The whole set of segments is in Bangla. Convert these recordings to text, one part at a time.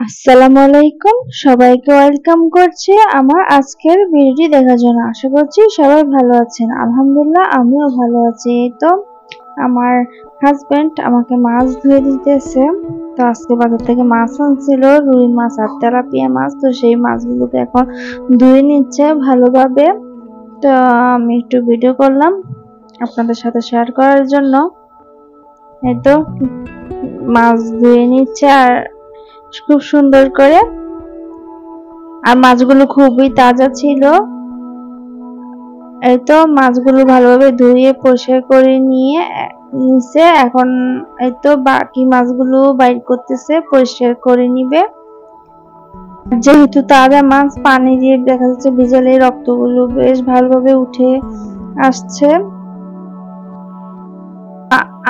আসসালামু আলাইকুম, সবাইকে ওয়েলকাম করছি আমার আজকের ভিডিওটি দেখার জন্য। আশা করছি সবাই ভালো আছেন। আলহামদুলিল্লাহ আমিও ভালো আছি। তো আমার হাজবেন্ড আমাকে মাছ ধুয়ে দিতেছে। তো আজকে বাজার থেকে মাছ আনছিল, রুই মাছ আর তেলাপিয়া মাছ। তো সেই মাছগুলোকে এখন ধুয়ে নিচ্ছে ভালোভাবে। তো আমি একটু ভিডিও করলাম আপনাদের সাথে শেয়ার করার জন্য। এই তো মাছ ধুয়ে নিচ্ছে আর খুব সুন্দর করে, আর মাছগুলো খুবই তাজা ছিল। এই তো মাছগুলো ভালোভাবে ধুয়ে পরিষ্কার করে নিছে। এখন এই তো বাকি মাছগুলো বাইর করতেছে, পরিষ্কার করে নিবে। যেহেতু তাজা মাছ, পানি দিয়ে দেখা যাচ্ছে ভিজালে রক্তগুলো বেশ ভালোভাবে উঠে আসছে।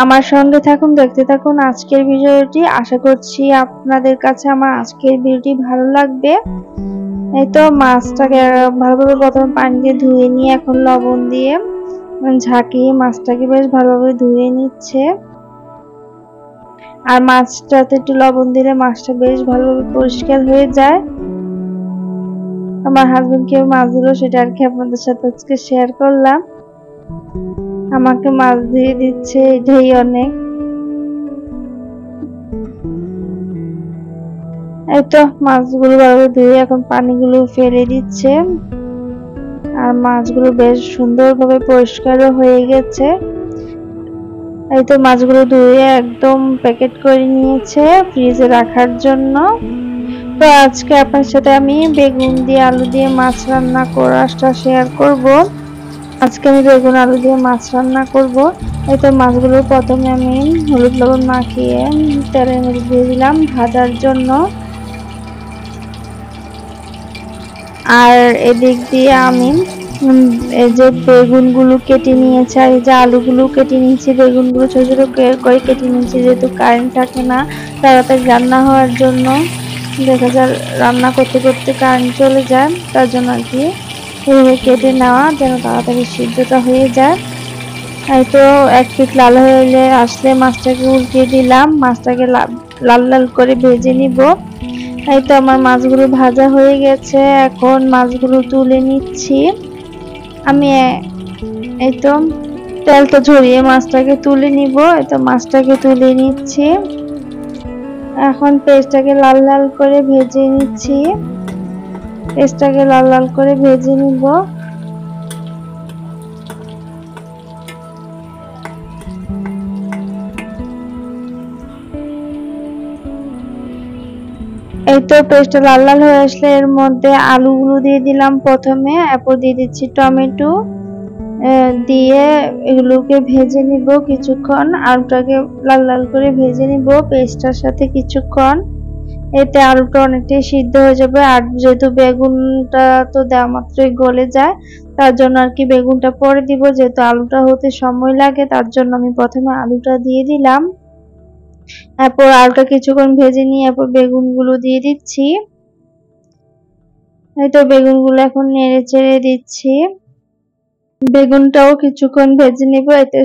আমার সঙ্গে থাকুন, দেখতে থাকুন আজকের ভিডিওটি। আশা করছি আপনাদের কাছে আমার আজকের ভিডিওটি ভালো লাগবে। এই তো মাছটাকে ভালোভাবে প্রথমে পানি দিয়ে ধুয়ে নিয়ে এখন লবণ দিয়ে ঝাঁকিয়ে মাছটাকে বেশ ভালোভাবে ধুয়ে নিচ্ছে। আর মাছটাতে একটু লবণ দিলে মাছটা বেশ ভালোভাবে পরিষ্কার হয়ে যায়। আমার হাজবেন্ড কেউ মাছ দিল, সেটা আর কি আপনাদের সাথে আজকে শেয়ার করলাম। আমাকে মাছ দিয়ে দিচ্ছে, এটাই অনেক। এই তো মাছগুলো ভালোভাবে ধুয়ে এখন পানিগুলো ফেলে দিচ্ছে। আর মাছগুলো বেশ সুন্দরভাবে পরিষ্কারও হয়ে গেছে। এই তো মাছগুলো ধুয়ে একদম প্যাকেট করে নিয়েছে ফ্রিজে রাখার জন্য। তো আজকে আপনার সাথে আমি বেগুন দিয়ে আলু দিয়ে মাছ রান্না করাটা শেয়ার করব। আজকে আমি বেগুন আলু দিয়ে মাছ রান্না করব। এই তো মাছগুলো প্রথমে আমি হলুদ লবণ মাখিয়ে তেলের মধ্যে দিয়ে দিলাম ভাজার জন্য। আর এদিক দিয়ে আমি এই যে বেগুনগুলো কেটে নিয়েছি, আর এই যে আলুগুলো কেটে নিয়েছি, বেগুনগুলো ছোট ছোট করে কেটে নিয়েছি। যেহেতু কারেন্ট থাকে না, তাড়াতাড়ি রান্না হওয়ার জন্য, দেখা যায় রান্না করতে করতে কারেন্ট চলে যায়, তার জন্য আর কি এভাবে কেটে নেওয়া, যেন তাড়াতাড়ি সিদ্ধটা হয়ে যায়। এই তো এক পিঠ লাল হয়ে আসলে মাছটাকে উল্টিয়ে দিলাম, মাছটাকে লাল লাল করে ভেজে নিব। এই তো আমার মাছগুলো ভাজা হয়ে গেছে, এখন মাছগুলো তুলে নিচ্ছি আমি। এই তো তেলটা ঝরিয়ে মাছটাকে তুলে নিব। এই তো মাছটাকে তুলে নিচ্ছি, এখন পেঁয়াজটাকে লাল লাল করে ভেজে নিচ্ছি। পেঁয়াজটাকে লাল লাল করে ভেজে নিব। এই তো পেস্টটা লাল লাল হয়ে আসলে এর মধ্যে আলুগুলো দিয়ে দিলাম প্রথমে, এরপর দিয়ে দিচ্ছি টমেটো দিয়ে এগুলোকে ভেজে নিব কিছুক্ষণ। আলুটাকে লাল লাল করে ভেজে নিব পেস্টটার সাথে কিছুক্ষণ। এতে আলুটা অনেকটাই সিদ্ধ হয়ে যাবে। আর যেহেতু বেগুনটা তো দেওয়া মাত্রই গলে যায়, তার জন্য আর কি বেগুনটা পরে দিব। যেহেতু আলুটা হতে সময় লাগে, তার জন্য আমি প্রথমে আলুটা দিয়ে দিলাম। এরপর আলুটা কিছুক্ষণ ভেজে নিয়ে এরপর বেগুনগুলো দিয়ে দিচ্ছি। এই তো বেগুনগুলো এখন নেড়ে চেড়ে দিচ্ছি। বেগুনটাও কিছুক্ষণ ভেজে নিব। এতে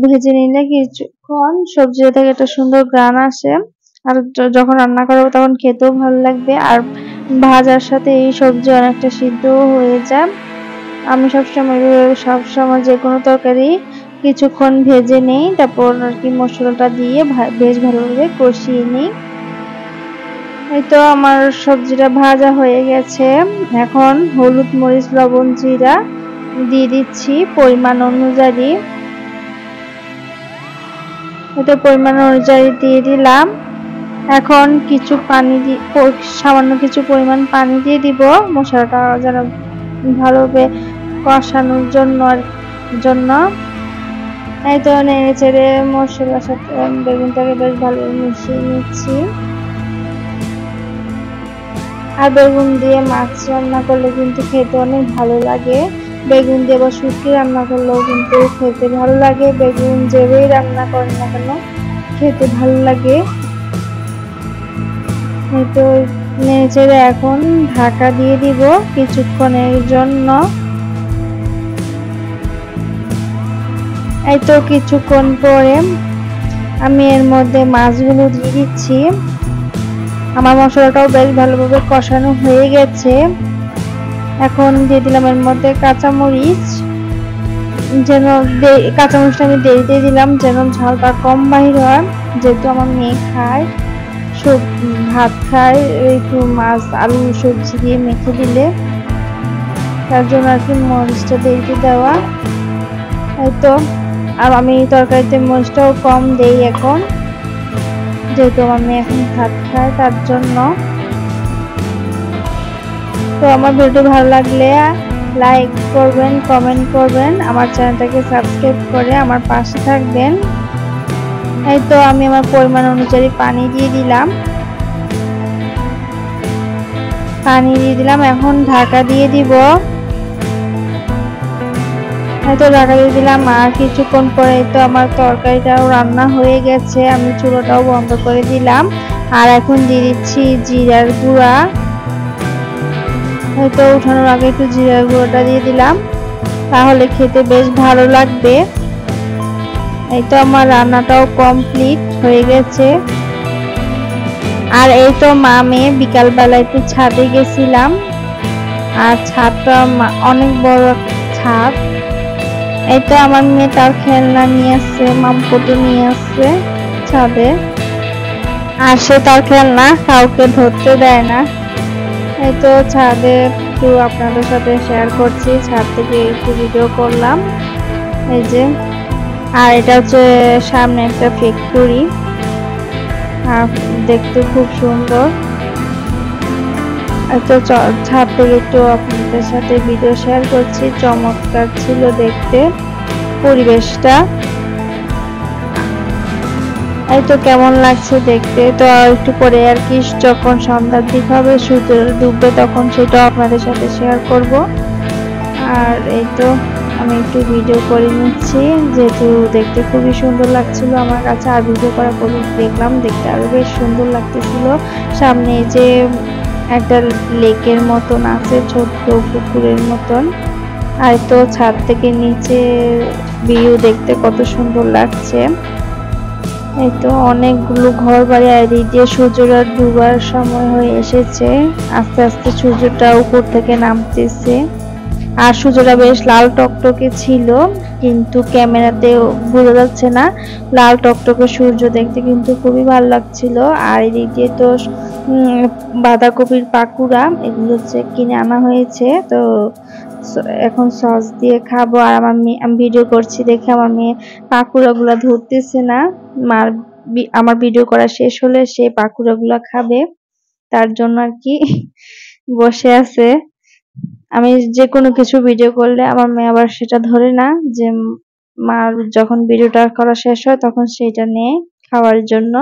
ভেজে নিলে কিছুক্ষণ সবজি থেকে একটা সুন্দর ঘ্রাণ আসে, আর যখন রান্না করবো তখন খেতেও ভালো লাগবে। আর ভাজার সাথে এই সবজি অনেকটা সিদ্ধও হয়ে যায়। আমি সবসময় যে কোনো তরকারি কিছুক্ষণ ভেজে নেই, তারপর আর কি মশলাটা দিয়ে বেশ ভালোভাবে কষিয়ে নিই। এই তো আমার সবজিটা ভাজা হয়ে গেছে। এখন হলুদ মরিচ লবণ জিরা দিয়ে দিচ্ছি পরিমাণ অনুযায়ী। এটা পরিমাণ অনুযায়ী দিয়ে দিলাম। এখন কিছু পানি সামান্য কিছু পরিমাণ পানি দিয়ে দিব মশলাটা যেন ভালোভাবে কষানোর জন্য। এই তো নেড়ে চেড়ে মশলার সাথে বেগুনটাকে বেশ ভালোভাবে মিশিয়ে নিচ্ছি। আর বেগুন দিয়ে মাছ রান্না করলে কিন্তু খেতে অনেক ভালো লাগে। বেগুন দিয়ে বা শুটকি রান্না করলেও কিন্তু খেতে ভালো লাগে। বেগুন যেভাবেই রান্না করেন না কেন খেতে ভালো লাগে। তো নেড়ে চেড়ে এখন ঢাকা দিয়ে দিব কিছুক্ষণের জন্য। এই তো কিছুক্ষণ পরে আমি এর মধ্যে মাছগুলো দিয়ে দিচ্ছি। আমার মশলাটাও বেশ ভালোভাবে কষানো হয়ে গেছে। এখন দিয়ে দিলাম এর মধ্যে কাঁচামরিচ, যেন কাঁচামরিচটা আমি দেরিতে দিলাম যেন ঝালটা কম বাহির হয়, যেহেতু আমার মেয়ে খায় ভাত খায় একটু মাছ আলু সবজি দিয়ে মেখে দিলে, তার জন্য আর কি মরিচটা দেরিতে দেওয়া। হয়তো আর আমি তরকারিতে মরিচটাও কম দেই এখন, যেহেতু আমার মেয়ে এখন ভাত খায় তার জন্য। তো আমার ভিডিও ভালো লাগলে লাইক করবেন, কমেন্ট করবেন, আমার চ্যানেলটাকে সাবস্ক্রাইব করে আমার পাশে থাকবেন। এই তো আমি আমার পরিমাণ অনুযায়ী পানি দিয়ে দিলাম, এখন ঢাকা দিয়ে দিব। তো ঢাকা দিয়ে দিলাম, আর কিছুক্ষণ পরে তো আমার তরকারিটাও রান্না হয়ে গেছে, আমি চুলাটাও বন্ধ করে দিলাম। আর এখন দিয়ে দিচ্ছি জিরার গুঁড়া, হয়তো উঠানোর আগে একটু জিরার গুঁড়োটা দিয়ে দিলাম, তাহলে খেতে বেশ ভালো লাগবে। এই তো আমার রান্নাটাও কমপ্লিট হয়ে গেছে। আর এই তো মা মেয়ে বিকালবেলা একটু ছাদে গেছিলাম, আর ছাদটা অনেক বড় ছাদ। এই তো আমার মেয়ে তার খেলনা নিয়ে আসছে, মামপটু নিয়ে আসছে ছাদে, আর সে তার খেলনা কাউকে ধরতে দেয় না। এই তো ছাদে একটু আপনাদের সাথে শেয়ার করছি, ছাদ থেকে একটু ভিডিও করলাম। এই যে, আর এটা হচ্ছে সামনে একটা ফ্যাক্টরি, আর দেখতে খুব সুন্দর। তো ছাদ থেকে একটু আপনাদের সাথে ভিডিও শেয়ার করছি, চমৎকার ছিল দেখতে পরিবেশটা। এই তো কেমন লাগছে দেখতে। তো একটু পরে আর কি যখন সন্ধ্যার দিক হবে, সূর্য ডুববে, তখন সেটা আপনাদের সাথে শেয়ার করব। আর এই তো আমি একটু ভিডিও করে নিচ্ছি, যেহেতু দেখতে খুবই সুন্দর লাগছিল আমার কাছে, আর ভিডিও করা করে দেখলাম, দেখতে আরো বেশ সুন্দর লাগতেছিল। সামনে যে একটা লেকের মতন আছে, ছোট্ট পুকুরের মতন। আর তো ছাদ থেকে নিচে ভিউ দেখতে কত সুন্দর লাগছে। এই তো অনেকগুলো ঘর বাড়ি, আর এই দিয়ে সূর্যটা ডুবার সময় হয়ে এসেছে, আস্তে আস্তে সূর্যটা উপর থেকে নামতেছে। আর সূর্যটা বেশ লাল টকটকে ছিল, কিন্তু ক্যামেরাতে বোঝা যাচ্ছে না। লাল টকটকে সূর্য দেখতে কিন্তু খুবই ভালো লাগছিল। আর এদিক দিয়ে তো বাঁধাকপির পাকুড়া, এগুলো হচ্ছে কিনে আনা হয়েছে, তো এখন সস দিয়ে খাবো। আর আমি ভিডিও করছি দেখে আমার মেয়ে পাকুড়া গুলা ধরতেছে না, আমার ভিডিও করা শেষ হলে সে পাকুড়া গুলা খাবে, তার জন্য আর কি বসে আছে। আমি যে কোনো কিছু ভিডিও করলে আমার মেয়ে আবার সেটা ধরে না, যে মার যখন ভিডিওটা করা শেষ হয় তখন সেটা নেয় খাওয়ার জন্য।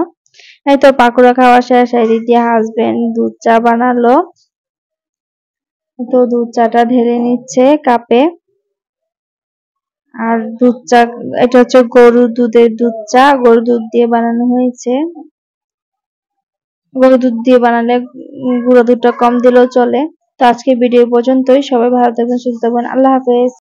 এই তো পাকুড়া খাওয়া শেষ, এদিক দিয়ে হাজবেন্ড দুধ চা বানালো, তো দুধ চাটা ঢেলে নিচ্ছে কাপে। আর দুধ চা, এটা হচ্ছে গরুর দুধের দুধ চা, গরুর দুধ দিয়ে বানানো হয়েছে। গরুর দুধ দিয়ে বানালে গুঁড়ো দুধটা কম দিলেও চলে। তো আজকে ভিডিও পর্যন্তই, সবাই ভালো থাকবেন, সুস্থ থাকবেন, আল্লাহ হাফেজ।